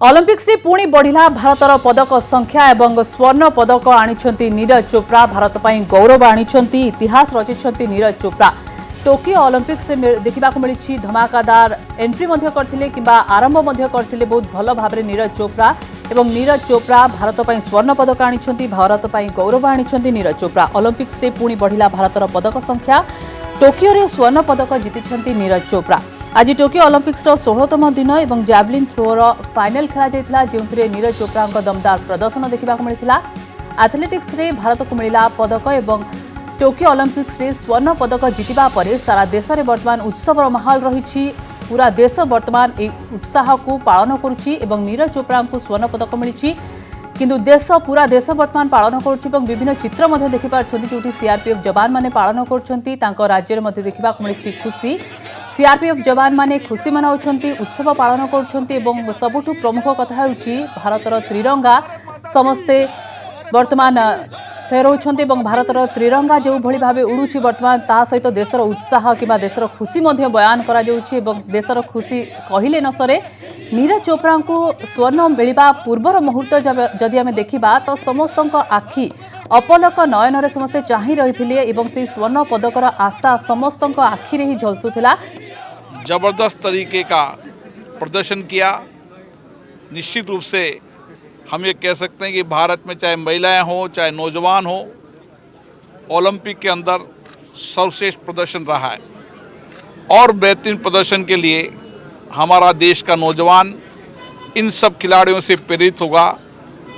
Olympics रे पुणी बढ़िला भारतर पदक संख्या एवं स्वर्ण पदक आनिछंती नीरज चोप्रा। भारत पई गौरव आनिछंती, इतिहास रचिछंती नीरज चोप्रा। टोकियो ओलंपिक्स रे देखिबा को मिलिछि धमाकादार एंट्री मध्य करथिले किबा आरंभ मध्य करथिले बहुत भल भाबरे नीरज चोप्रा। एवं नीरज चोप्रा भारत पई स्वर्ण पदक आनिछंती, भारत पई गौरव आनिछंती नीरज चोप्रा। ओलंपिक्स रे पुणी बढ़िला भारतर पदक संख्या, टोकियो रे स्वर्ण पदक जीतिछंती नीरज चोप्रा। आज टोकियो ओलंपिक्स 16तम दिन और जैवलिन थ्रोर फाइनल खेला जाइतिला, जेउथिरे नीरज चोप्रा दमदार प्रदर्शन देखा मिलता। एथलेटिक्स रे भारत को मिला पदक और टोकियो ओलंपिक्स रे स्वर्ण पदक जीतिबा परे सारा देश में वर्तमान उत्सवर माहौल रही। पूरा देश वर्तमान ए उत्साह को पालन करुछि एवं नीरज चोप्रा को स्वर्ण पदक मिली, किंतु पूरा देश वर्तमान पालन करुछि। विभिन्न चित्र देखिपार जो सीआरपीएफ जवान माने पालन कर राज्य में देखा मिली खुशी। सीआरपीएफ जवान माने खुशी मनाउछंती, उत्सव पालन करुछंती एवं सबुठु प्रमुख कथा होउछि भारतर त्रिरंगा समस्ते वर्तमान फेरौछंती एवं भारतर त्रिरंगा जो भली भाबे उडुछि वर्तमान ता सहित देशर उत्साह किबा देशर खुशी मध्य बयान करा जाउछि एवं देशर खुशी कहिले न सरे। नीरज चोप्रा को स्वर्ण मिलवा पूर्वर मुहूर्त जदि आमे देखिबा तो समस्तक आखि अपलक नयन समस्ते चाहि रहिथिले एवं से स्वर्ण पदकर आशा समस्तक आखिरे ही झलसुथिला। जबरदस्त तरीके का प्रदर्शन किया। निश्चित रूप से हम ये कह सकते हैं कि भारत में चाहे महिलाएं हों चाहे नौजवान हों, ओलंपिक के अंदर सर्वश्रेष्ठ प्रदर्शन रहा है और बेहतरीन प्रदर्शन के लिए हमारा देश का नौजवान इन सब खिलाड़ियों से प्रेरित होगा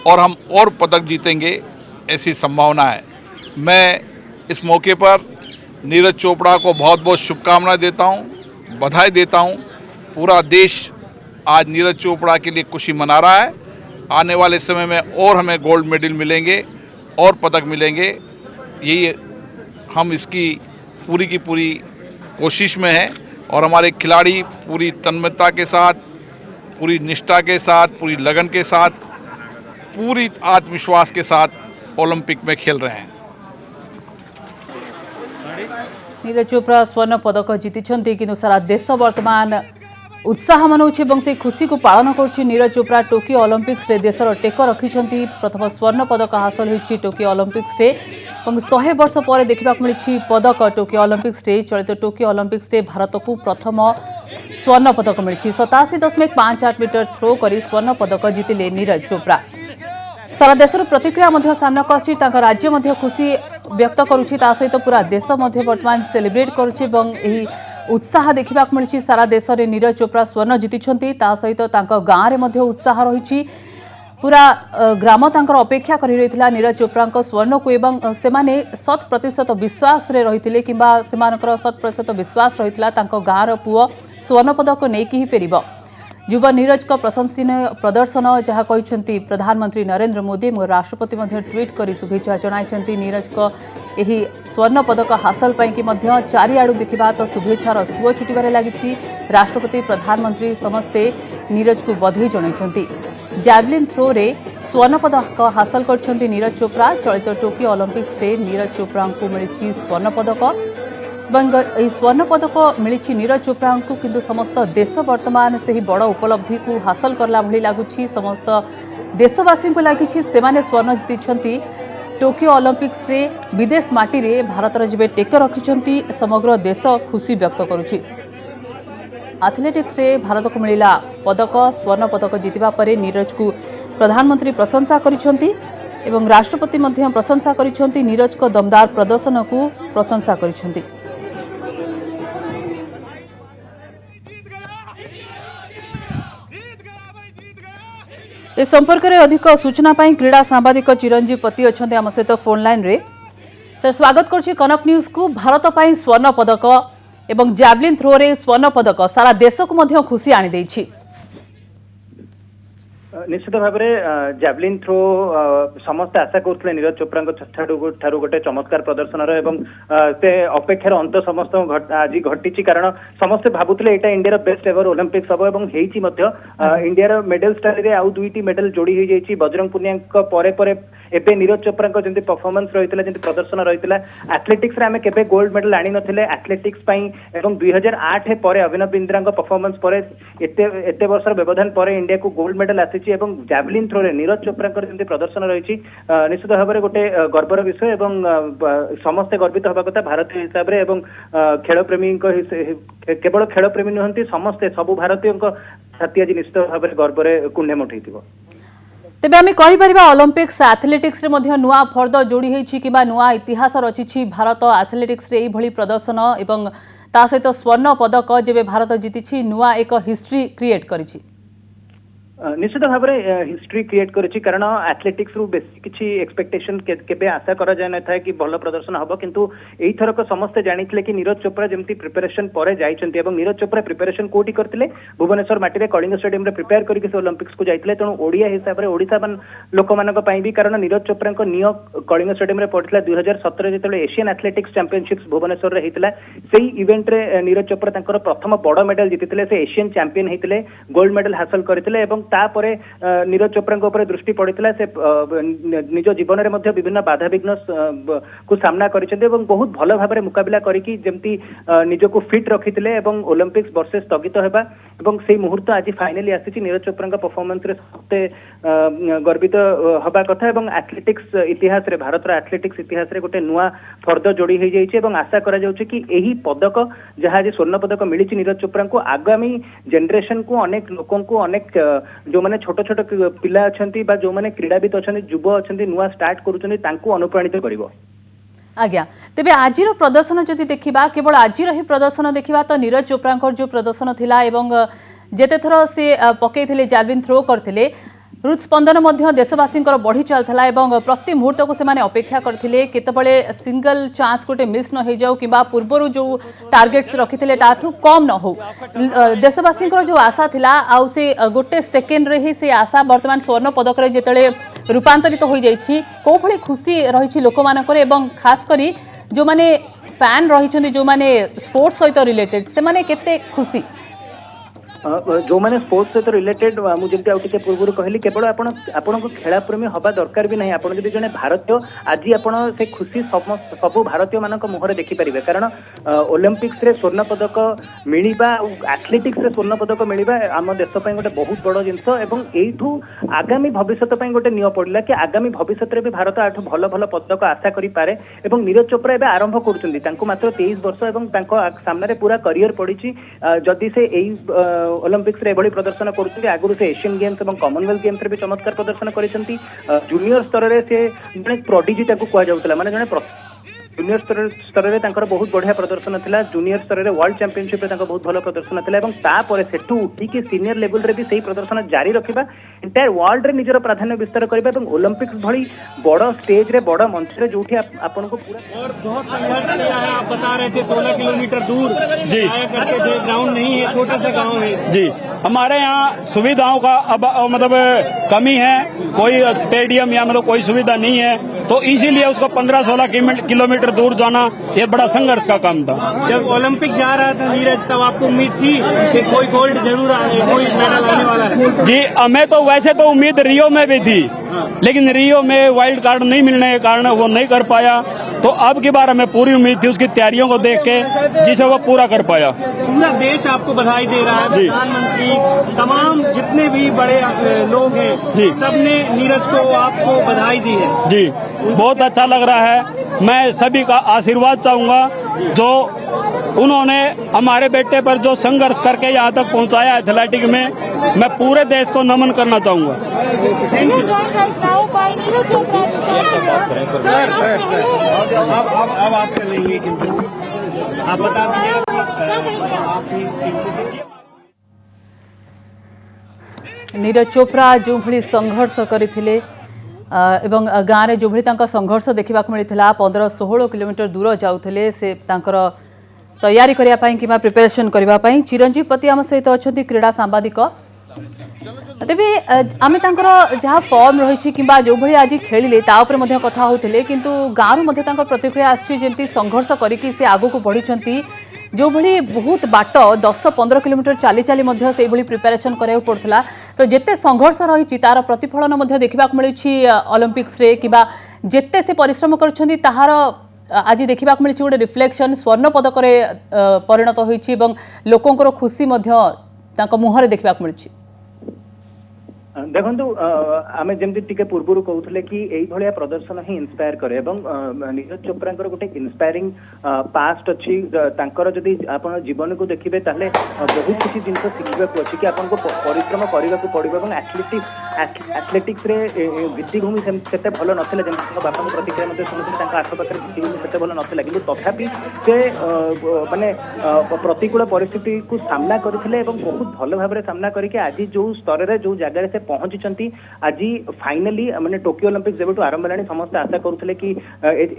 और हम और पदक जीतेंगे, ऐसी संभावना है। मैं इस मौके पर नीरज चोपड़ा को बहुत बहुत शुभकामनाएं देता हूं, बधाई देता हूं। पूरा देश आज नीरज चोपड़ा के लिए खुशी मना रहा है। आने वाले समय में और हमें गोल्ड मेडल मिलेंगे और पदक मिलेंगे, यही हम इसकी पूरी की पूरी कोशिश में हैं और हमारे खिलाड़ी पूरी तन्मयता के साथ, पूरी निष्ठा के साथ, पूरी लगन के साथ, पूरी आत्मविश्वास के साथ ओलंपिक में खेल रहे हैं। नीरज चोप्रा स्वर्ण पदक जीति, किंतु सारा देश वर्तमान उत्साह मनाउछि एवं से खुशी को पालन करुछि। नीरज चोप्रा टोकियो ओलंपिक्स रे देशर टेक रखिछंती। प्रथम स्वर्ण पदक हासिल होइछि टोकियो ओलंपिक्स रे एवं 100 वर्ष पर देखा मिली पदक टोकियो ओलंपिक्स रे। चलित टोकियो ओलंपिक्स रे भारत को प्रथम स्वर्ण पदक मिली। 87.58 मीटर थ्रो करी स्वर्ण पदक जीतिले नीरज चोप्रा। सारा देशर प्रतिक्रिया सामना आसी, राज्य मध्य खुशी व्यक्त करुछि, ता सहित पूरा देश मध्य वर्तमान सेलिब्रेट करुछि एवं एही उत्साह देखा मिली। सारा देश में नीरज चोप्रा स्वर्ण जीति, ता सहित गाँव में उत्साह रही। पूरा ग्राम तांकर अपेक्षा कर रही नीरज चोप्रा स्वर्ण को एवं सेमाने 100% विश्वास रे रहिथिले किंबा सेमानकर 100% विश्वास रहिथिला गाँव पुओ स्वर्ण पदक नेकी ही फेरिबो। युवा नीरज का प्रशंसनीय प्रदर्शन जहाँ कहते प्रधानमंत्री नरेंद्र मोदी और राष्ट्रपति ट्वीट कर शुभेच्छा जनाई। नीरज को यही स्वर्ण पदक हासिल पाई चारिआडू देखा तो शुभेच्छार सुओ छुटबार लगी। राष्ट्रपति प्रधानमंत्री समस्ते नीरज को बधाई जनाई। जैवलिन थ्रो रे स्वर्ण पदक हासिल कर नीरज चोप्रा। चलित टोकियो ओलंपिक्स रे नीरज चोप्रा को मिली स्वर्ण पदक। स्वर्ण पदक मिली नीरज चोप्रा को, किंतु समस्त देश वर्तमान से ही बड़ उपलब्धि को हासिल करला भली लगुछि। समस्त देशवासी को लगी से स्वर्ण जीति। टोकियो ओलंपिक्स रे विदेश माटी रे भारतर जबे टेक रखिछंती, समग्र देश खुशी व्यक्त करुछि। एथलेटिक्स रे भारत को मिला पदक। स्वर्ण पदक जीतिबा परे नीरज को प्रधानमंत्री प्रशंसा करिछंती एवं राष्ट्रपति मध्य प्रशंसा करिछंती। नीरज को दमदार प्रदर्शन को प्रशंसा करिछंती। ए संपर्क में अधिक सूचना पाई क्रीड़ा सांबादिक चिरंजीव पति अच्छा आम सहित फोन लाइन रे। सर स्वागत करुच्ची कनक न्यूज को। भारत पाई स्वर्ण पदक एवं जैवलिन थ्रो रे स्वर्ण पदक सारा देश को मध्य खुशी आनी देछि। निश्चित भाव में जैवलिन थ्रो समस्त आशा करते नीरज चोप्रा ठारू गोटे चमत्कार प्रदर्शन से अपेक्षार अंत समस्त आज घटी कारण समस्ते भावुले यहाँ इंडिया बेस्ट एवर ओलंपिक्स हम और इंडिया मेडल स्टाइल आउ दुईटी मेडल जोड़ी हो जाए बजरंग पुनिया पर एबे नीरज चोप्रा जमी परफॉर्मेंस रही है प्रदर्शन रही है एथलेटिक्स रे आमे केबे गोल्ड मेडल आनी नथिले एथलेटिक्स एवं 2008 पर अभिनव बिंद्रा परफॉर्मेंस पर एते वर्षर व्यवधान पर इंडिया को गोल्ड मेडल आसी जैवलिन थ्रो रे नीरज चोप्रा जमी प्रदर्शन रही निश्चित भाव में गोटे गर्वर विषय एवं समस्ते गर्वित हवा कथा भारतीय हिसाब से एवं खेल प्रेमी केवल खेल प्रेमी नुहति समस्ते सबु भारतीय छाती आज निश्चित भाव में गर्वर कुंडे मुठे तेबे आमे कहि परिबा ओलंपिक्स एथलेटिक्स रे मध्य नुआ फर्द जोड़ी होईछि किबा नुआ इतिहास रचिछि भारत एथलेटिक्स रे एई भली प्रदर्शन एवं ता सहित स्वर्ण पदक जेबे भारत जीतिछि नुआ एक हिस्ट्री क्रिएट करिछि निश्चित भाव में हिस्ट्री क्रिएट करिछि कारण एथलेटिक्स रु बेसी किछि एक्सपेक्टेशन केबे आशा करा जाय न था कि भल प्रदर्शन हबो किंतु एई थरक समस्त जानिथिले कि नीरज चोप्रा जेमती प्रिपरेशन पर जाइछन्ती एवं नीरज चोप्रा प्रिपरेशन कोठी करथिले भुवनेश्वर माटी रे कलिंग स्टेडियम रे प्रिपेयर करके से ओलंपिक्स को जाइथिले तणु ओडिया हिसाब रे ओडिसा मान लोक मानक पई भी कारण नीरज चोप्रा को नियो कलिंग स्टेडियम रे पड़थिला 2017 जेतले एशियन एथलेटिक्स चैंपियनशिप्स भुवनेश्वर रे हेतिला सेही इवेंट रे नीरज चोप्रा तांकर प्रथम बड़ मेडल जीतिथिले से एशियन चैंपियन हेतिले गोल्ड मेडल हासिल करथिले एवं तापर नीरज चोप्रा ऊपर दृष्टि पड़ता से निज जीवन में विभिन्न बाधा विघ्न को सामना करते बहुत भल भाव में मुकाबला करके जमती निजको फिट रखी ओलंपिक्स वर्षे स्थगित होगा से मुहूर्त आज फाइनाली आसी नीरज चोप्रा परफॉर्मेंस रे सबसे गर्वित हवा कथा एथलेटिक्स इतिहास रे भारत एथलेटिक्स इतिहास रे गोटे नुआ फर्द जोड़ी हो जाए आशा करा जाउछि कि एही पदक जहाँ आज स्वर्ण पदक मिली नीरज चोप्रा को आगामी जेनरेशन को अनेक लोकों को अनेक जो माने छोट छोट पिला अछंती बा जो माने क्रीड़ाविद अछंती युव अछंती नुआ स्टार्ट करूछंती तांको अनुप्राणित करिवो आज्ञा तेबे आजिर प्रदर्शन जदि देखिबा केवल आजिर ही प्रदर्शन देखिबा तो नीरज चोप्रा जो प्रदर्शन थिला एवं जेते थर से पकेइथिले जैवलिन थ्रो करथिले हृदस्पंदन देशवासी बढ़ी चलता एवं प्रति मुहूर्त को सेमाने अपेक्षा करथिले केतबळे सिंगल चांस गोटे मिस न हो जाऊ किबा पूर्वरु जो टार्गेट्स रखिथिले ताठू कम न हो देशवासी जो आशा थिला आउ से गोटे सेकेंड रे ही से आशा वर्तमान स्वर्ण पदक रे जेतळे रूपांतरित हो जाइछि को भली खुशी रहिछि लोक मानकर एवं खास करी जो माने फैन रहिछन्ति जो माने स्पोर्ट्स सहित रिलेटेड से माने केते खुशी जो मैंने स्पोर्ट्स सहित रिलेटेड मुझे पूर्व कहली केवल आपण को खेला प्रेमी हवा दरकार भी नहीं आपड़ जब जड़े भारतीय आज आपण से खुशी सब भारतीय मान मुहर देखिपारे कारण ओलंपिक्स रे स्वर्ण पदक मिलवा एथलेटिक्स रे स्वर्ण पदक मिलवा आम देश गोटे बहुत बड़ जिनस एवं एठू आगामी भविष्य गोटे निय पड़ा कि आगामी भविष्य भी भारत आठ भल भल पदक आशा करें नीरज चोप्रा एवं आरंभ कर मात्र 23 वर्ष और सामने पूरा करियर पड़ी जदि से ओलंपिक्स रे प्रदर्शन करुँचे आगुरी से एशियन गेम्स और कॉमनवेल्थ गेम्स रे भी चमत्कार प्रदर्शन करिसेंती जूनियर स्तर रे से जने प्रोडिजी ताकू कुआ जाउतला माने जने जूनियर स्तर रे तांकर बहुत बढ़िया प्रदर्शन थिला जूनियर स्तर रे वर्ल्ड चैंपियनशिप रे तांकर बहुत भलो प्रदर्शन थिला एवं तापर सेठू उठी के सीनियर लेवल रे भी सही प्रदर्शन जारी रखिबा इंटायर वर्ल्ड रे निजर प्राधान्य विस्तार करबा एवं ओलंपिक्स भली बड़ स्टेज रे बड़ मंच रे जोठी आपन को पूरा और बहुत संघर्ष किया है। आप बता रहे थे 16 किलोमीटर दूर जी करके थे, ग्राउंड नहीं है, छोटा सा गांव है जी। हमारे यहाँ सुविधाओं का अब मतलब कमी है, कोई स्टेडियम या मतलब कोई सुविधा नहीं है, तो इसीलिए उसको 15-16 किलोमीटर दूर जाना ये बड़ा संघर्ष का काम था। जब ओलंपिक जा रहा था नीरज तब आपको उम्मीद थी कि कोई गोल्ड जरूर कोई मेडल आने वाला है? जी हमें तो वैसे तो उम्मीद रियो में भी थी, लेकिन रियो में वाइल्ड कार्ड नहीं मिलने के कारण वो नहीं कर पाया। तो अब की बार हमें पूरी उम्मीद थी उसकी तैयारियों को देख के, जिसे वो पूरा कर पाया। पूरा देश आपको बधाई दे रहा है, प्रधानमंत्री तमाम जितने भी बड़े लोग हैं जी, सबने नीरज को आपको बधाई दी है जी। बहुत अच्छा लग रहा है। मैं सभी का आशीर्वाद चाहूंगा, जो उन्होंने हमारे बेटे पर जो संघर्ष करके यहाँ तक पहुँचाया एथलेटिक में, मैं पूरे देश को नमन करना चाहूंगा। अब आप कर लेंगे, आप बता नीरज चोप्रा जो भली संघर्ष करथिले एवं गाँव में जो भली तांका संघर्ष देखा मिलता 15-16 किलोमीटर दूर जाउथिले से तांकर तैयारी करने कि प्रिपेरेसन करने। चिरंजीव पति आम सहित अच्छा क्रीड़ा सांबादिक तेबे आमे तांकर जहाँ फॉर्म रही कि जो भली आज खेलिले ता उपरे मध्य कथा होतिले किंतु गाँव मध्य तांकर प्रतिक्रिया आछि जेंति संघर्ष करिकि से आगु को बढ़िचंती जो भली बहुत बाट 10-15 किलोमीटर चाली चाली मध्य से भली प्रिपरेशन करिया पड़थला तो जेते संघर्ष रही तार प्रतिफलन मध्य देखा मिली ओलंपिक्स रे किबा जेते से परिश्रम करछंती ताहार आज देखा मिली गोटे रिफ्लेक्शन स्वर्ण पदक परिणत होईछि एवं लोकंकर खुशी मध्य तांको मुहरे देखा मिली। देखु आम जमी टे पूर्व कहते कि यही प्रदर्शन ही इंस्पायर करे एवं नीरज चोप्रा गोटे इंस्पायरिंग पास्ट अच्छी जदि आप जीवन को देखिए ताहले बहुत किसी जिन शिखा अच्छी कि आपको परिश्रम करने को पड़ो एथलेटिक्स भित्तिभूमि से भल नाला जमी बापा प्रतिक्रिया शुणुते आखपाखे भित्तिभूमि से भल नाला कि तथापि से माने प्रतिकूल परिस्थिति को सामना करते बहुत भल भाव में सामना करके आज जो स्तर में जो जगह से पहुंची आज फाइनाली माने टोकियो ओलंपिक्स जब आरंभ है समस्त आशा करुले कि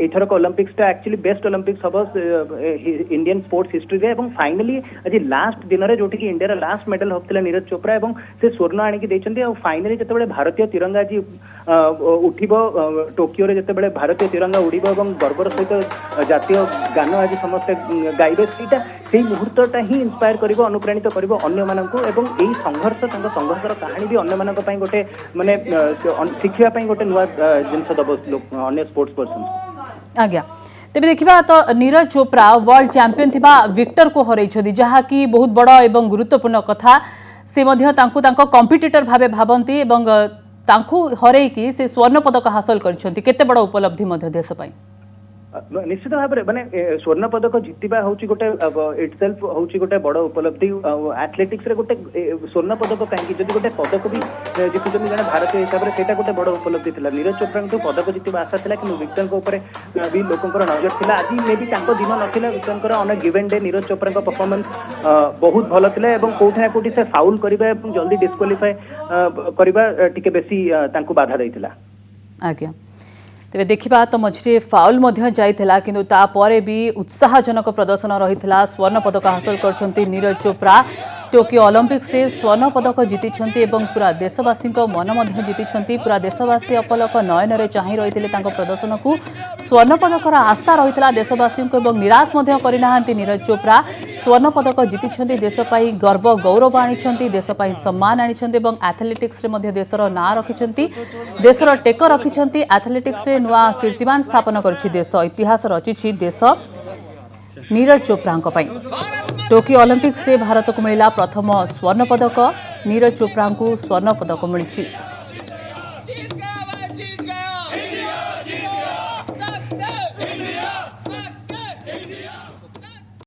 एथरक ओलंपिक्स एक्चुअली बेस्ट ओलंपिक्स हम इंडियन स्पोर्ट्स हिस्ट्री रे एवं फाइनाली आज लास्ट दिन में जोटि इंडिया लास्ट मेडल होता नीरज चोप्रा एवं से स्वर्ण आनिक फाइनाली जिते भारतीय तिरंगा आज उठिब टोकियो रे जिते भारतीय तिरंगा उड़िब एवं गर्वर सहित जातीय गान आज समस्ते गाइबे से मुहूर्तटा ही इंस्पायर कर अनुप्राणित कर यही संघर्षर कहानी भी अन्य गोटे माने शिखा गोटे नुआ जिन दब अन्य स्पोर्ट्स पर्सन आज्ञा तेज देखा तो नीरज चोप्रा वर्ल्ड चैंपियन थिबा विक्टर को हरई जहाँकि बहुत बड़ एवं गुरुत्वपूर्ण कथा से कॉम्पिटिटर भावे भावती एवं हरई से स्वर्ण पदक हासिल करते बड़ उपलब्धि देश पाई निश्चित भाव में माने स्वर्ण पदक जितवा हूँ गोटे इटसेल्फ हूँ गोटे बड़ उपलब्धि एथलेटिक्स रे गोटे स्वर्ण पदक कहीं जब गोटे पदक भी जितुଛନ୍ତି जन भारतीय हिसाब से सेटा गोटे बड़ उपलब्धि था नीरज चोप्रा तो पदक जितवा आशा था कि विक्टर भी लोकंर नजर था आज मे भी दिन नाला victor on given day Neeraj Chopra performance बहुत भल था कौटी ना कौटी से फाउल करवा जल्दी डिस्क्वालीफाई करवा टिके बेसी बाधा देइथिला। आज्ञा तेज देखा तो मझे फाउल जाइथिला किंतु तापर भी उत्साहजनक प्रदर्शन रही स्वर्ण पदक हासिल कर नीरज चोप्रा टोकियो ओलंपिक्स रे स्वर्ण पदक जीति पूरा देशवासी मन जीति पूरा देशवासी अपलक नयन रे चाहि रही प्रदर्शन को स्वर्ण पदकर आशा रही देशवासी निराश करना नीरज चोप्रा स्वर्ण पदक जीति देशपाई गर्व गौरव आनी देशपाई सम्मान आनी एथलेटिक्स रे देशर ना रखिंट देशर टेक रखिंट एथलेटिक्स रे नुआ कीर्तिमान स्थापन कर देश इतिहास रचिछि देश नीरज चोप्रा टोकियो ओलंपिक्स रे भारत को मिला प्रथम स्वर्ण पदक नीरज चोप्रा को स्वर्ण पदक मिली।